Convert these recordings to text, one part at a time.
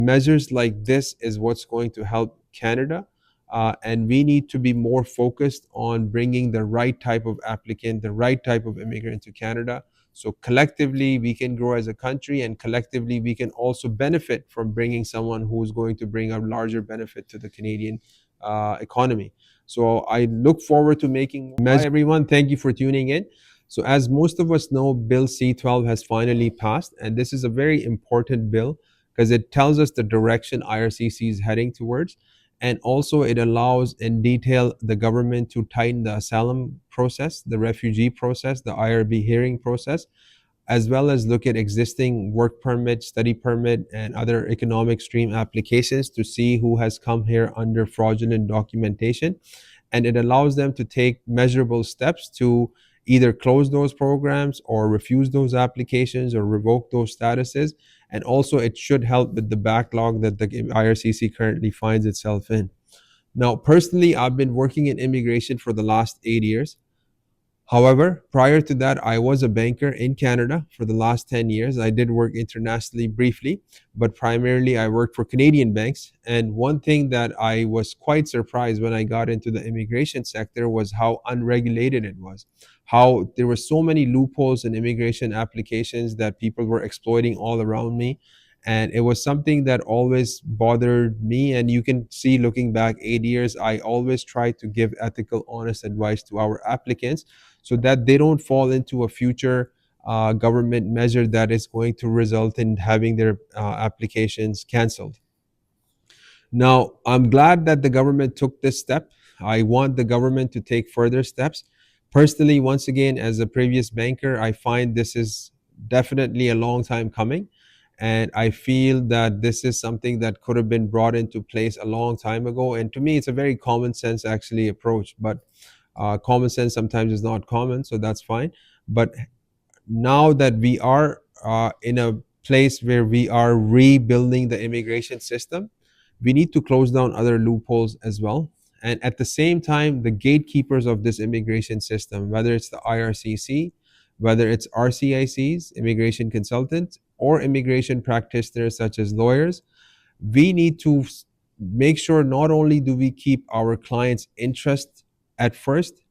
Measures like this is what's going to help Canada. And we need to be more focused on bringing the right type of applicant, the right type of immigrant to Canada. So collectively, we can grow as a country, and collectively, we can also benefit from bringing someone who's going to bring a larger benefit to the Canadian economy. So I look forward to making measures. Hi, everyone. Thank you for tuning in. So, as most of us know, Bill C-12 has finally passed, and this is a very important bill because it tells us the direction IRCC is heading towards. And also, it allows in detail the government to tighten the asylum process, the refugee process, the IRB hearing process, as well as look at existing work permit, study permit, and other economic stream applications to see who has come here under fraudulent documentation. And it allows them to take measurable steps to either close those programs or refuse those applications or revoke those statuses. And also, it should help with the backlog that the IRCC currently finds itself in. Now, personally, I've been working in immigration for the last 8 years. However, prior to that, I was a banker in Canada for the last 10 years. I did work internationally briefly, but primarily I worked for Canadian banks. And one thing that I was quite surprised when I got into the immigration sector was how unregulated it was, how there were so many loopholes in immigration applications that people were exploiting all around me. And it was something that always bothered me. And you can see, looking back 8 years, I always try to give ethical, honest advice to our applicants so that they don't fall into a future government measure that is going to result in having their applications canceled. Now, I'm glad that the government took this step. I want the government to take further steps. Personally, once again, as a previous banker, I find this is definitely a long time coming. And I feel that this is something that could have been brought into place a long time ago. And to me, it's a very common sense actually approach. But common sense sometimes is not common, so that's fine. But now that we are in a place where we are rebuilding the immigration system, we need to close down other loopholes as well. And at the same time, the gatekeepers of this immigration system, whether it's the IRCC, whether it's RCICs, immigration consultants, or immigration practitioners such as lawyers, we need to make sure not only do we keep our clients' interest at first,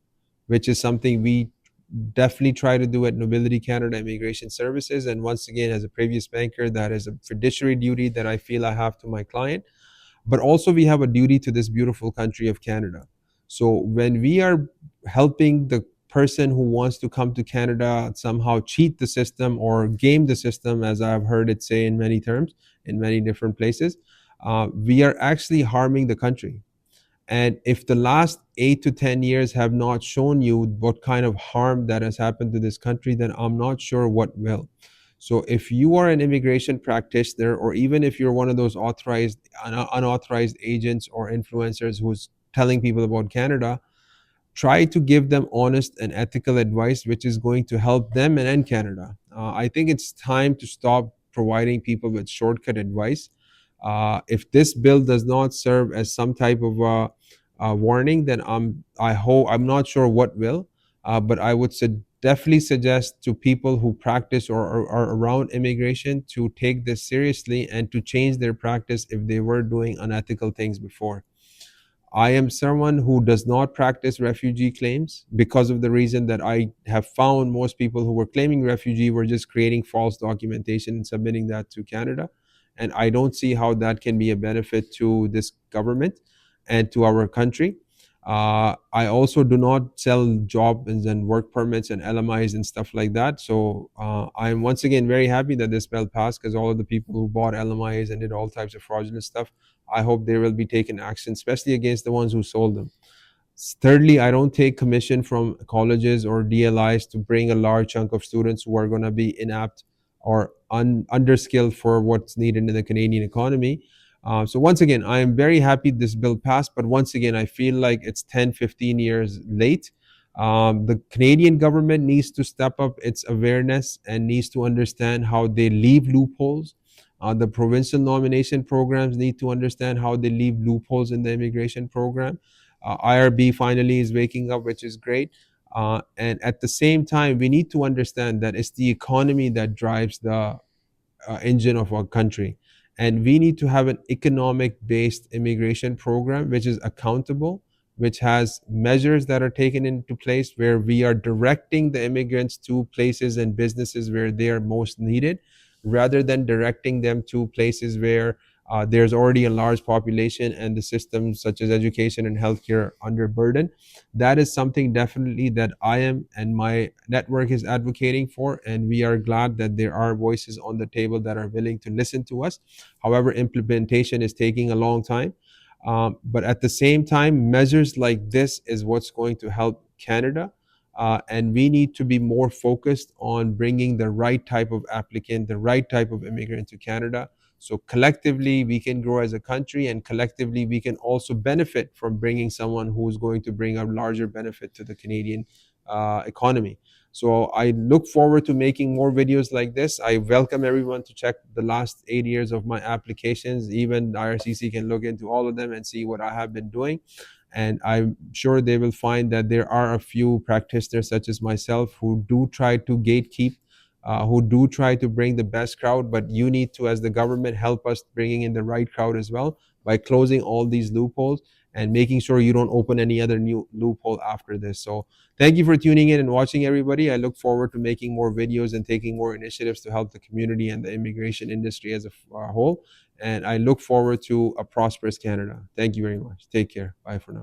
which is something we definitely try to do at Nobility Canada Immigration Services. And once again, as a previous banker, that is a fiduciary duty that I feel I have to my client. But also, we have a duty to this beautiful country of Canada. So when we are helping the person who wants to come to Canada somehow cheat the system or game the system, as I've heard it say in many terms, in many different places, we are actually harming the country. And if the last 8 to 10 years have not shown you what kind of harm that has happened to this country, then I'm not sure what will. So if you are an immigration practitioner, or even if you're one of those authorized, unauthorized agents or influencers who's telling people about Canada, try to give them honest and ethical advice, which is going to help them and Canada. I think it's time to stop providing people with shortcut advice. If this bill does not serve as some type of warning, then I'm not sure what will. But I would definitely suggest to people who practice or are around immigration to take this seriously and to change their practice if they were doing unethical things before. I am someone who does not practice refugee claims because of the reason that I have found most people who were claiming refugee were just creating false documentation and submitting that to Canada. And I don't see how that can be a benefit to this government and to our country. I also do not sell jobs and work permits and LMIs and stuff like that. So I'm once again very happy that this bill passed, because all of the people who bought LMIs and did all types of fraudulent stuff, I hope there will be taken action, especially against the ones who sold them. Thirdly, I don't take commission from colleges or DLIs to bring a large chunk of students who are going to be inapt or underskilled for what's needed in the Canadian economy. So once again, I am very happy this bill passed, but once again, I feel like it's 10, 15 years late. The Canadian government needs to step up its awareness and needs to understand how they leave loopholes. The provincial nomination programs need to understand how they leave loopholes in the immigration program. IRB finally is waking up, which is great. And at the same time, we need to understand that it's the economy that drives the engine of our country. And we need to have an economic based immigration program which is accountable, which has measures that are taken into place where we are directing the immigrants to places and businesses where they are most needed, rather than directing them to places where there's already a large population and the systems such as education and healthcare are underburdened. That is something definitely that I am and my network is advocating for, and we are glad that there are voices on the table that are willing to listen to us. However, implementation is taking a long time. But at the same time, measures like this is what's going to help Canada. And we need to be more focused on bringing the right type of applicant, the right type of immigrant to Canada. So collectively, we can grow as a country, and collectively, we can also benefit from bringing someone who's going to bring a larger benefit to the Canadian economy. So I look forward to making more videos like this. I welcome everyone to check the last 8 years of my applications. Even IRCC can look into all of them and see what I have been doing. And I'm sure they will find that there are a few practitioners such as myself who do try to gatekeep, who do try to bring the best crowd. But you need to, as the government, help us bringing in the right crowd as well by closing all these loopholes and making sure you don't open any other new loophole after this. So thank you for tuning in and watching, everybody. I look forward to making more videos and taking more initiatives to help the community and the immigration industry as a whole. And I look forward to a prosperous Canada. Thank you very much. Take care. Bye for now.